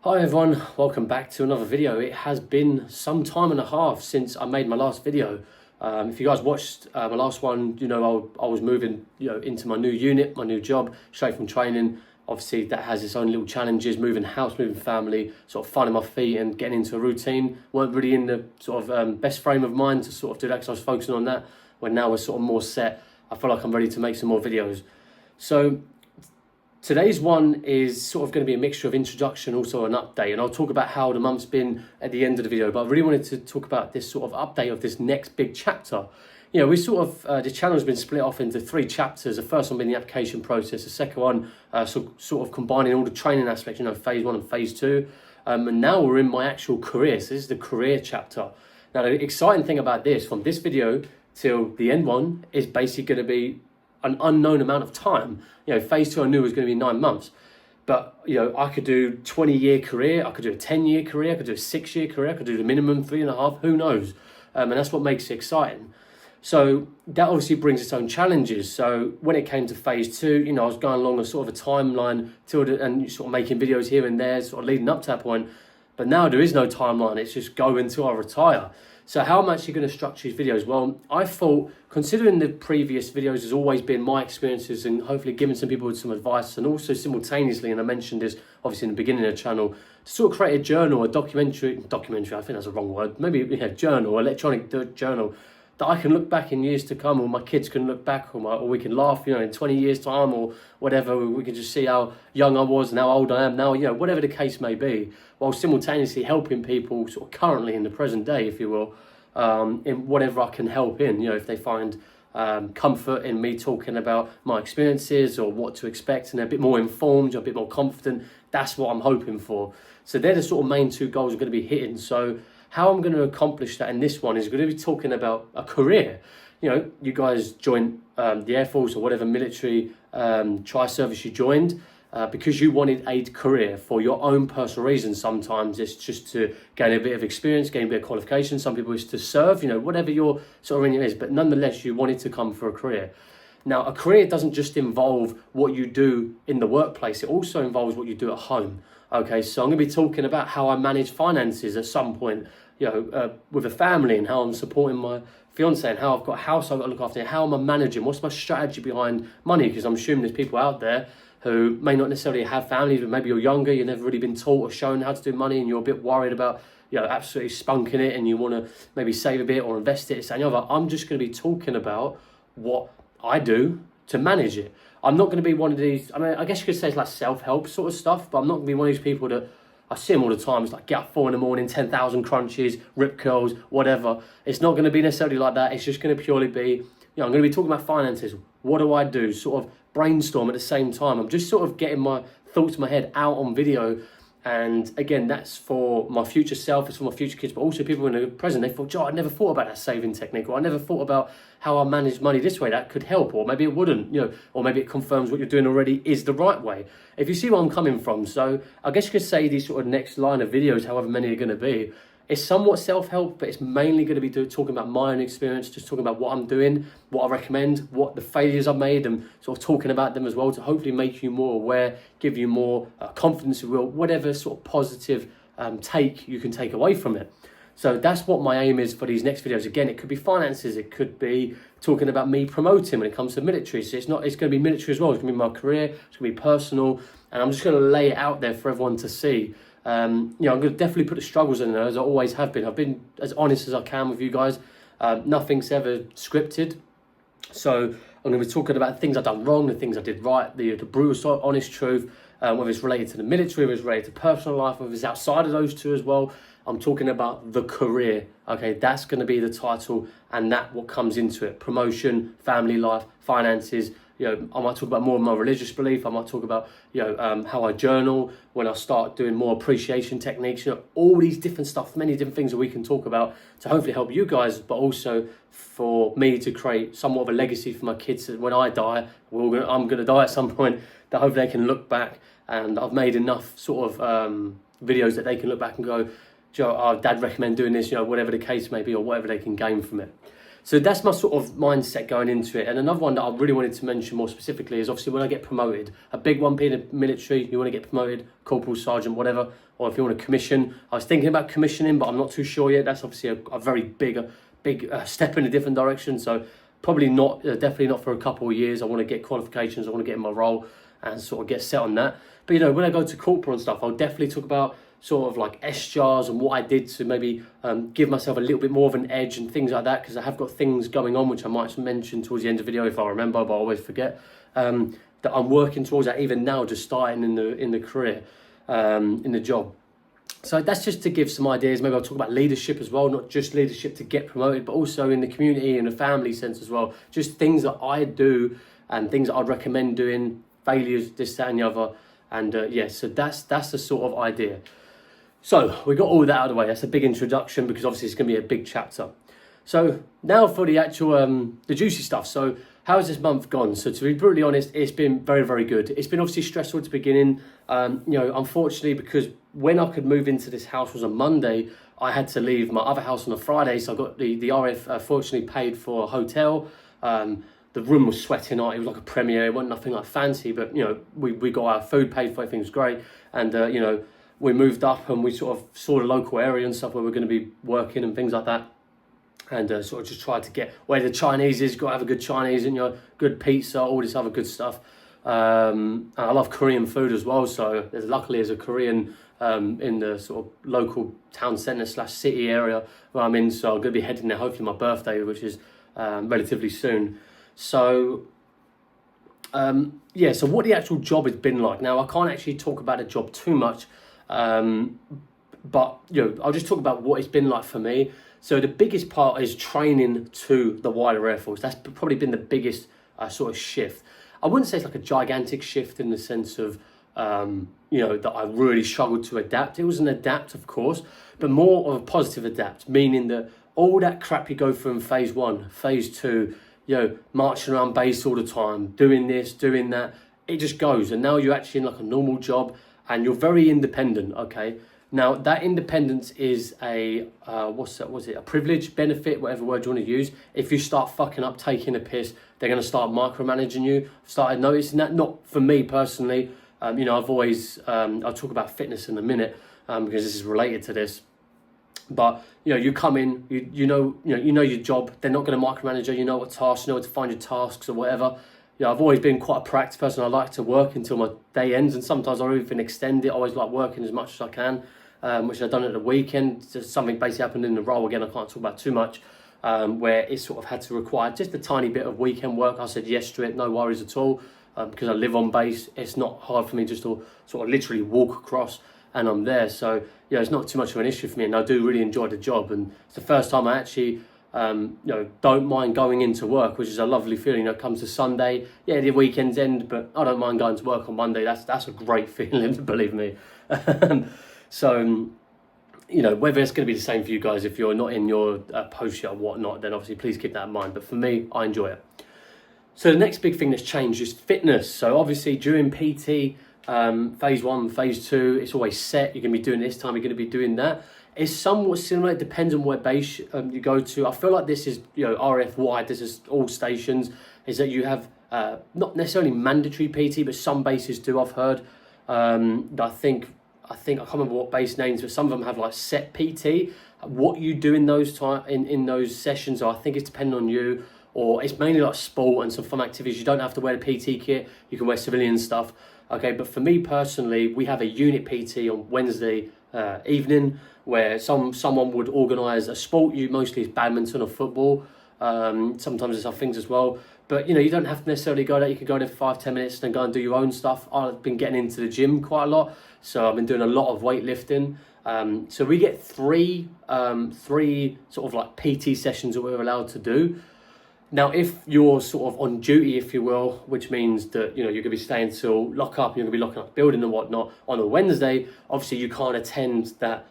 Hi everyone, welcome back to another video. It has been some time and a half since I made my last video. If you guys watched my last one, you know I was moving into my new unit, my new job, straight from training. Obviously that has its own little challenges, moving house, moving family, sort of finding my feet and getting into a routine. Weren't really in the sort of best frame of mind to sort of do that because I was focusing on that. When now we're sort of more set, I feel like I'm ready to make some more videos. So today's one is sort of going to be a mixture of introduction, also an update, and I'll talk about how the month's been at the end of the video, but I really wanted to talk about this sort of update of this next big chapter. You know, we sort of, the channel has been split off into 3 chapters. The first one being the application process, the second one sort of combining all the training aspects, you know, phase 1 and phase 2, and now we're in my actual career, so this is the career chapter. Now the exciting thing about this, from this video till the end one, is basically going to be an unknown amount of time. You know, phase 2 I knew was going to be 9 months, but you know, I could do 20-year career, I could do a 10-year career, I could do a 6-year career, I could do the minimum 3.5, who knows? And that's what makes it exciting. So that obviously brings its own challenges. So when it came to phase 2, you know, I was going along a sort of a timeline and sort of making videos here and there, sort of leading up to that point. But now there is no timeline, it's just go until I retire. So how am I actually going to structure these videos? Well, I thought, considering the previous videos has always been my experiences and hopefully giving some people some advice, and also simultaneously, and I mentioned this obviously in the beginning of the channel, to sort of create a journal, a documentary, I think that's a wrong word, maybe journal, electronic journal, that I can look back in years to come, or my kids can look back, or we can laugh, you know, in 20 years time or whatever. We can just see how young I was and how old I am now, you know, whatever the case may be, while simultaneously helping people sort of currently in the present day, if you will, in whatever I can help in, you know, if they find comfort in me talking about my experiences or what to expect, and they're a bit more informed, a bit more confident. That's what I'm hoping for. So they're the sort of main 2 goals I'm going to be hitting. So how I'm going to accomplish that in this one is going to be talking about a career. You know, you guys joined the Air Force or whatever military tri-service you joined because you wanted a career for your own personal reasons. Sometimes it's just to gain a bit of experience, gain a bit of qualification. Some people it's to serve, you know, whatever your sort of reason is. But nonetheless, you wanted to come for a career. Now, a career doesn't just involve what you do in the workplace. It also involves what you do at home. Okay, so I'm going to be talking about how I manage finances at some point, you know, with a family, and how I'm supporting my fiance, and how I've got a house I've got to look after, and how am I managing, what's my strategy behind money, because I'm assuming there's people out there who may not necessarily have families, but maybe you're younger, you've never really been taught or shown how to do money, and you're a bit worried about, you know, absolutely spunking it, and you want to maybe save a bit or invest it. I'm just going to be talking about what I do to manage it. I'm not going to be one of these, I mean, I guess you could say it's like self-help sort of stuff, but I'm not going to be one of these people that, I see them all the time, it's like get up 4 in the morning, 10,000 crunches, rip curls, whatever. It's not going to be necessarily like that. It's just going to purely be, you know, I'm going to be talking about finances. What do I do? Sort of brainstorm at the same time. I'm just sort of getting my thoughts in my head out on video. And again, that's for my future self, it's for my future kids, but also people in the present. They thought, Joe, I never thought about that saving technique, or I never thought about how I manage money this way. That could help, or maybe it wouldn't, you know, or maybe it confirms what you're doing already is the right way. If you see where I'm coming from. So I guess you could say these sort of next line of videos, however many are going to be, it's somewhat self-help, but it's mainly going to be talking about my own experience, just talking about what I'm doing, what I recommend, what the failures I've made, and sort of talking about them as well to hopefully make you more aware, give you more confidence, if you will, whatever sort of positive take you can take away from it. So that's what my aim is for these next videos. Again, it could be finances, it could be talking about me promoting when it comes to military. So it's going to be military as well, it's going to be my career, it's going to be personal, and I'm just going to lay it out there for everyone to see. You know, I'm going to definitely put the struggles in there, as I always have been. I've been as honest as I can with you guys. Nothing's ever scripted. So I'm going to be talking about things I've done wrong, the things I did right, the brutal, honest truth, whether it's related to the military, whether it's related to personal life, whether it's outside of those 2 as well. I'm talking about the career. Okay, that's going to be the title, and that what comes into it: promotion, family life, finances. You know, I might talk about more of my religious belief. I might talk about, you know, how I journal, when I start doing more appreciation techniques, you know, all these different stuff, many different things that we can talk about to hopefully help you guys, but also for me to create somewhat of a legacy for my kids that when I die, I'm going to die at some point, that hopefully they can look back, and I've made enough sort of videos that they can look back and go, Joe, our dad recommend doing this, you know, whatever the case may be, or whatever they can gain from it. So that's my sort of mindset going into it. And another one that I really wanted to mention more specifically is obviously when I get promoted, a big one being the military, you want to get promoted, corporal, sergeant, whatever, or if you want to commission. I was thinking about commissioning, but I'm not too sure yet. That's obviously a very big step in a different direction. So probably not, definitely not for a couple of years. I want to get qualifications, I want to get in my role and sort of get set on that. But you know, when I go to corporal and stuff, I'll definitely talk about sort of like SJARs and what I did to maybe give myself a little bit more of an edge and things like that, because I have got things going on which I might mention towards the end of the video if I remember, but I always forget, that I'm working towards that even now, just starting in the career, in the job. So that's just to give some ideas. Maybe I'll talk about leadership as well, not just leadership to get promoted, but also in the community and the family sense as well. Just things that I do and things that I'd recommend doing, failures, this, that and the other. And yeah, so that's the sort of idea. So we got all that out of the way. That's a big introduction because obviously it's going to be a big chapter. So now for the actual, the juicy stuff. So how has this month gone? So to be brutally honest, it's been very, very good. It's been obviously stressful at the beginning. You know, unfortunately, because when I could move into this house was on Monday, I had to leave my other house on a Friday. So I got the RAF fortunately paid for a hotel. The room was sweating out. It was like a premiere. It wasn't nothing like fancy, but you know, we got our food paid for. Everything was great. And you know, we moved up and we sort of saw the local area and stuff where we're going to be working and things like that. And sort of just tried to get where the Chinese is, got to have a good Chinese and, you know, good pizza, all this other good stuff. And I love Korean food as well. So luckily there's a Korean in the sort of local town centre / city area where I'm in. So I'm going to be heading there hopefully my birthday, which is relatively soon. So yeah, so what the actual job has been like. Now I can't actually talk about the job too much. But you know, I'll just talk about what it's been like for me. So the biggest part is training to the wider Air Force. That's probably been the biggest sort of shift. I wouldn't say it's like a gigantic shift in the sense of you know, that I really struggled to adapt. It was an adapt, of course, but more of a positive adapt, meaning that all that crap you go through in phase 1, phase 2, you know, marching around base all the time, doing this, doing that, it just goes. And now you're actually in like a normal job and you're very independent, okay? Now, that independence is a, a privilege, benefit, whatever word you want to use. If you start fucking up, taking a piss, they're going to start micromanaging you. I've started noticing that, not for me personally. You know, I've always, I'll talk about fitness in a minute because this is related to this. But, you know, you come in, you know your job. They're not going to micromanage you. You know what tasks, you know where to find your tasks or whatever. Yeah, I've always been quite a proactive person. I like to work until my day ends, and sometimes I even extend it. I always like working as much as I can, which I've done at the weekend. Just something basically happened in the role, again, I can't talk about too much, where it sort of had to require just a tiny bit of weekend work. I said yes to it, no worries at all, because I live on base. It's not hard for me just to sort of literally walk across and I'm there. So, yeah, it's not too much of an issue for me, and I do really enjoy the job. And it's the first time I actually you know, don't mind going into work, which is a lovely feeling. You know, it comes to Sunday, yeah, the weekends end, but I don't mind going to work on Monday. That's a great feeling, believe me. So, you know, whether it's going to be the same for you guys, if you're not in your post yet or whatnot, then obviously please keep that in mind. But for me, I enjoy it. So the next big thing that's changed is fitness. So obviously during PT, phase 1, phase 2, it's always set. You're going to be doing this time, you're going to be doing that. It's somewhat similar. It depends on where base you go to. I feel like this is, you know, RF wide. This is all stations. Is that you have not necessarily mandatory PT, but some bases do. I've heard. I think I can't remember what base names, but some of them have like set PT. What you do in those in those sessions, I think it's depending on you. Or it's mainly like sport and some fun activities. You don't have to wear the PT kit. You can wear civilian stuff. Okay, but for me personally, we have a unit PT on Wednesday evening where someone would organise a sport. Mostly it's badminton or football. Sometimes there's other things as well. But, you know, you don't have to necessarily go there. You can go there for 5-10 minutes and go and do your own stuff. I've been getting into the gym quite a lot. So I've been doing a lot of weightlifting. So we get three sort of like PT sessions that we're allowed to do. Now, if you're sort of on duty, if you will, which means that, you know, you're going to be staying till lock up, you're going to be locking up the building and whatnot on a Wednesday, obviously you can't attend that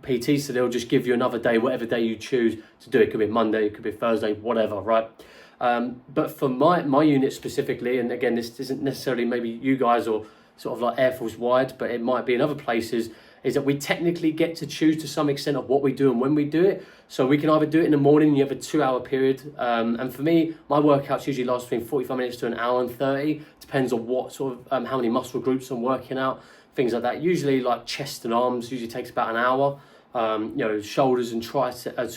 PT, so they'll just give you another day, whatever day you choose to do. It could be Monday, it could be Thursday, whatever, right? But for my unit specifically, and again, this isn't necessarily maybe you guys or sort of like Air Force wide, but it might be in other places, is that we technically get to choose to some extent of what we do and when we do it. So we can either do it in the morning, you have a 2-hour period. And for me, my workouts usually last between 45 minutes to an hour and 30. Depends on what sort of, how many muscle groups I'm working out, things like that. Usually like chest and arms usually takes about an hour. Shoulders and triceps,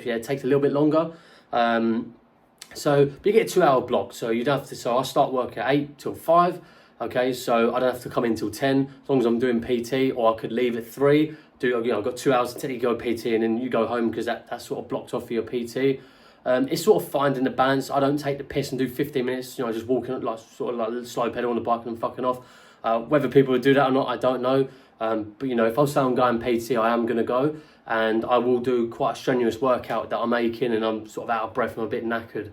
yeah, it takes a little bit longer. But you get a 2-hour block. So you don't have to, so I start work at 8 till 5. Okay, so I don't have to come in till 10 as long as I'm doing PT, or I could leave at 3. I've got 2 hours to take you go PT, and then you go home because that's sort of blocked off for your PT. It's sort of finding the balance. I don't take the piss and do 15 minutes, just walking like slow pedal on the bike and fucking off. Whether people would do that or not, I don't know. But if I say I'm going PT, I am going to go, and I will do quite a strenuous workout that I'm making, and I'm sort of out of breath and I'm a bit knackered.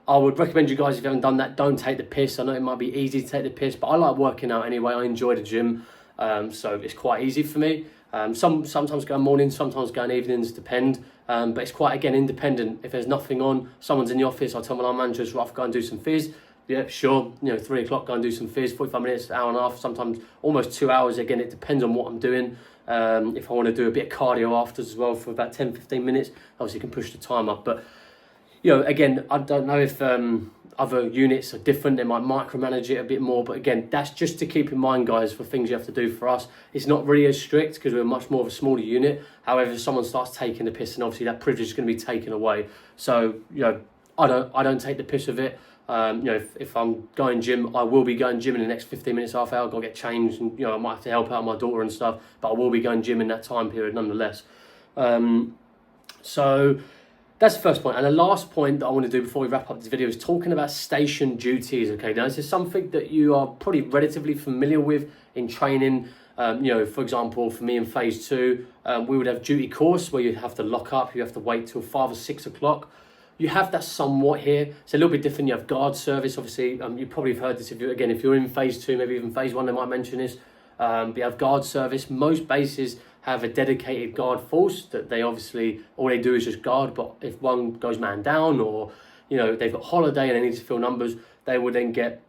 I would recommend you guys, if you haven't done that, don't take the piss. I know it might be easy to take the piss, but I like working out anyway. I enjoy the gym, so it's quite easy for me. Sometimes go in mornings, sometimes go in evenings, depend. But it's quite, again, independent. If there's nothing on, someone's in the office, I'll tell my line manager, RAF, go and do some phys. Yeah, sure. 3 o'clock, go and do some phys, 45 minutes, hour and a half, sometimes almost 2 hours. Again, it depends on what I'm doing. If I want to do a bit of cardio after as well for about 10, 15 minutes, obviously you can push the time up. But again, I don't know if other units are different. They might micromanage it a bit more. But again, that's just to keep in mind, guys, for things you have to do. For us, it's not really as strict because we're much more of a smaller unit. However, if someone starts taking the piss, and obviously that privilege is going to be taken away. So, I don't take the piss of it. If I'm going gym, I will be going gym in the next 15 minutes, half hour. I've got to get changed, and I might have to help out my daughter and stuff. But I will be going gym in that time period nonetheless. So that's the first point. And the last point that I want to do before we wrap up this video is talking about station duties. Okay, now this is something that you are probably relatively familiar with in training. For example, for me in phase 2, we would have duty course where you'd have to lock up. You have to wait till 5 or 6 o'clock. You have that somewhat here. It's a little bit different. You have guard service, obviously. You probably have heard this if you're in phase 2, maybe even phase 1, they might mention this. But you have guard service. Most bases have a dedicated guard force that they obviously, all they do is just guard. But if one goes man down, or they've got holiday and they need to fill numbers, they would then get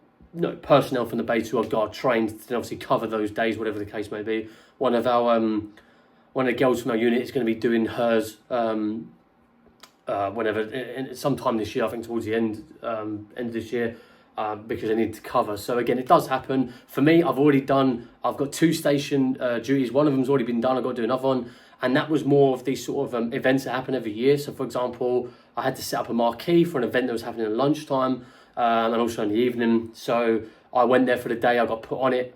personnel from the base who are guard trained to obviously cover those days, whatever the case may be. One of the girls from our unit is going to be doing hers sometime this year, I think towards the end of this year, because they need to cover. So again, it does happen. For me, I've got 2 station duties. One of them's already been done. I've got to do another one. And that was more of these sort of events that happen every year. So for example, I had to set up a marquee for an event that was happening at lunchtime, and also in the evening. So I went there for the day, I got put on it.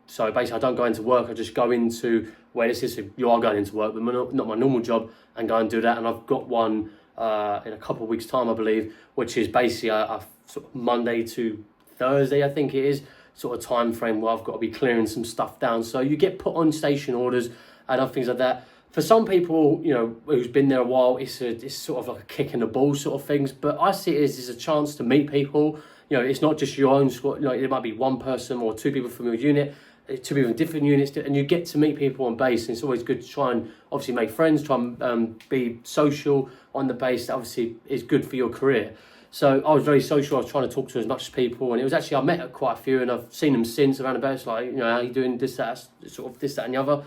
So basically I don't go into work, I just go into where this is. So you are going into work, but not my normal job, and go and do that. And I've got one in a couple of weeks' time, I believe, which is basically a sort of Monday to Thursday, I think it is, sort of time frame where I've got to be clearing some stuff down. So you get put on station orders and other things like that. For some people, who's been there a while, it's sort of like a kick in the ball sort of things. But I see it as a chance to meet people. It's not just your own squad. It might be one person or 2 people from your unit, 2 people in different units, and you get to meet people on base. And it's always good to try and obviously make friends, try and be social on the base. That obviously is good for your career. So I was very social. I was trying to talk to as much people, and it was actually, I met quite a few, and I've seen them since around about. It's like, how you doing, this, that, sort of this, that, and the other.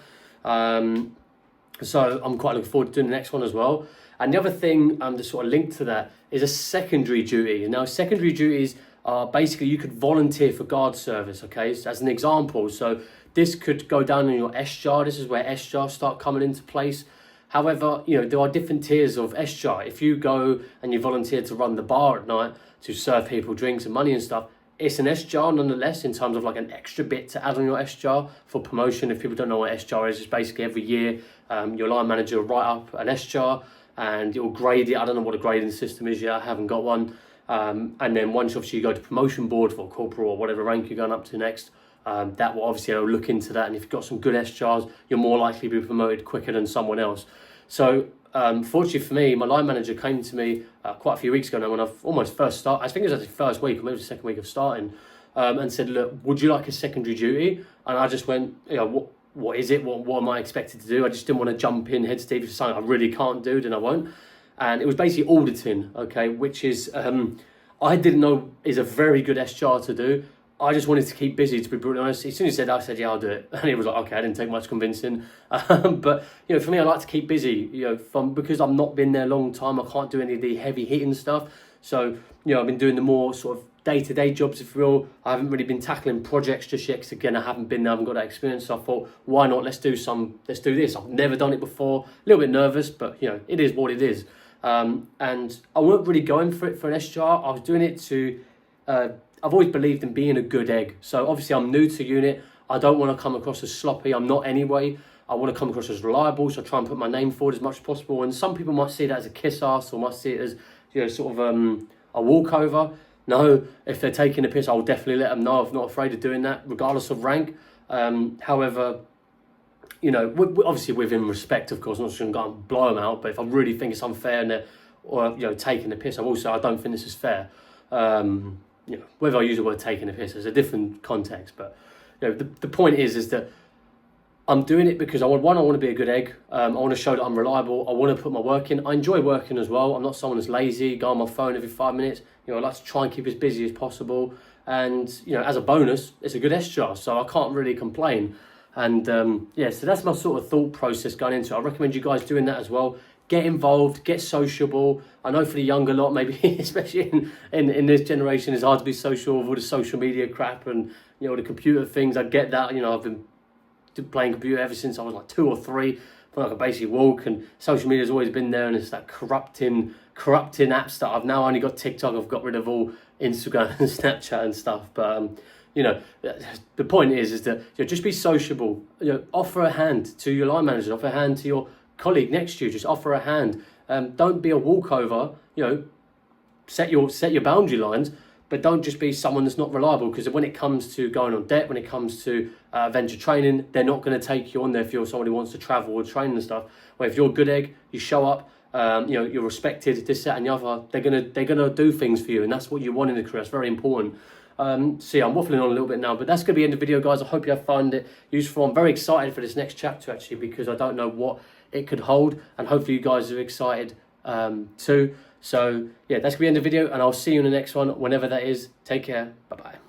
So I'm quite looking forward to doing the next one as well. And the other thing to sort of link to that is a secondary duty. Now, secondary duties are basically you could volunteer for guard service, okay, so as an example. So this could go down in your SJAR. This is where SJAR start coming into place. However, there are different tiers of SJAR. If you go and you volunteer to run the bar at night, to serve people drinks and money and stuff, it's an SJAR nonetheless, in terms of like an extra bit to add on your SJAR for promotion. If people don't know what SJAR is, it's basically every year your line manager will write up an SJAR and it will grade it. I don't know what a grading system is yet, I haven't got one. And then once obviously you go to promotion board for corporal or whatever rank you're going up to next, that will obviously look into that. And if you've got some good SJARs, you're more likely to be promoted quicker than someone else. So fortunately for me, my line manager came to me quite a few weeks ago now when I've almost first started. I think it was actually the first week or maybe the second week of starting, and said, look, would you like a secondary duty? And I just went, what is it? What am I expected to do? I just didn't want to jump in heads deep. If it's something I really can't do, then I won't. And it was basically auditing, okay, which is, I didn't know is a very good SGR to do. I just wanted to keep busy, to be brutally honest. As soon as he said that, I said, yeah, I'll do it. And he was like, okay, I didn't take much convincing. But, you know, for me, I like to keep busy, you know, because I've not been there a long time, I can't do any of the heavy hitting stuff. So, you know, I've been doing the more sort of day-to-day jobs, if you will. I haven't really been tackling projects just yet, because again, I haven't been there, I haven't got that experience. So I thought, why not? Let's do this. I've never done it before. A little bit nervous, but, you know, it is what it is. And I weren't really going for it for an SGR. I was doing it to... I've always believed in being a good egg. So obviously I'm new to unit. I don't want to come across as sloppy. I'm not anyway. I want to come across as reliable. So I try and put my name forward as much as possible. And some people might see that as a kiss ass, or might see it as, you know, sort of a walkover. No, if they're taking a piss, I'll definitely let them know. I'm not afraid of doing that, regardless of rank. However, you know, obviously within respect, of course. I'm not just going to go and blow them out. But if I really think it's unfair and they're, or, you know, taking the piss, I don't think this is fair. You know, whether I use the word taking a piss is a different context, but you know, the point is that I'm doing it because I want to be a good egg. I want to show that I'm reliable. I want to put my work in. I enjoy working as well. I'm not someone that's lazy, go on my phone every 5 minutes. You know, I like to try and keep as busy as possible. And you know, as a bonus, it's a good SGR, so I can't really complain. And yeah, so that's my sort of thought process going into it. I recommend you guys doing that as well. Get involved, get sociable. I know for the younger lot, maybe, especially in this generation, it's hard to be social with all the social media crap and, you know, the computer things. I get that. You know, I've been playing computer ever since I was like 2 or 3. I could basically walk, and social media's always been there, and it's that corrupting app stuff. I've now only got TikTok. I've got rid of all Instagram and Snapchat and stuff. But you know, the point is that, you know, just be sociable. You know, offer a hand to your line manager. Offer a hand to your colleague next to you. Just offer a hand. Don't be a walkover. You know, set your boundary lines, but don't just be someone that's not reliable. Because when it comes to going on deck, when it comes to venture training, they're not going to take you on there if you're someone who wants to travel or train and stuff. Where if you're a good egg, you show up. You know, you're respected. This, that, and the other. They're gonna do things for you, and that's what you want in a career. It's very important. So yeah, I'm waffling on a little bit now, but that's going to be the end of the video, guys. I hope you have found it useful. I'm very excited for this next chapter, actually, because I don't know what it could hold, and hopefully you guys are excited too. So yeah, that's going to be the end of the video, and I'll see you in the next one, whenever that is. Take care. Bye-bye.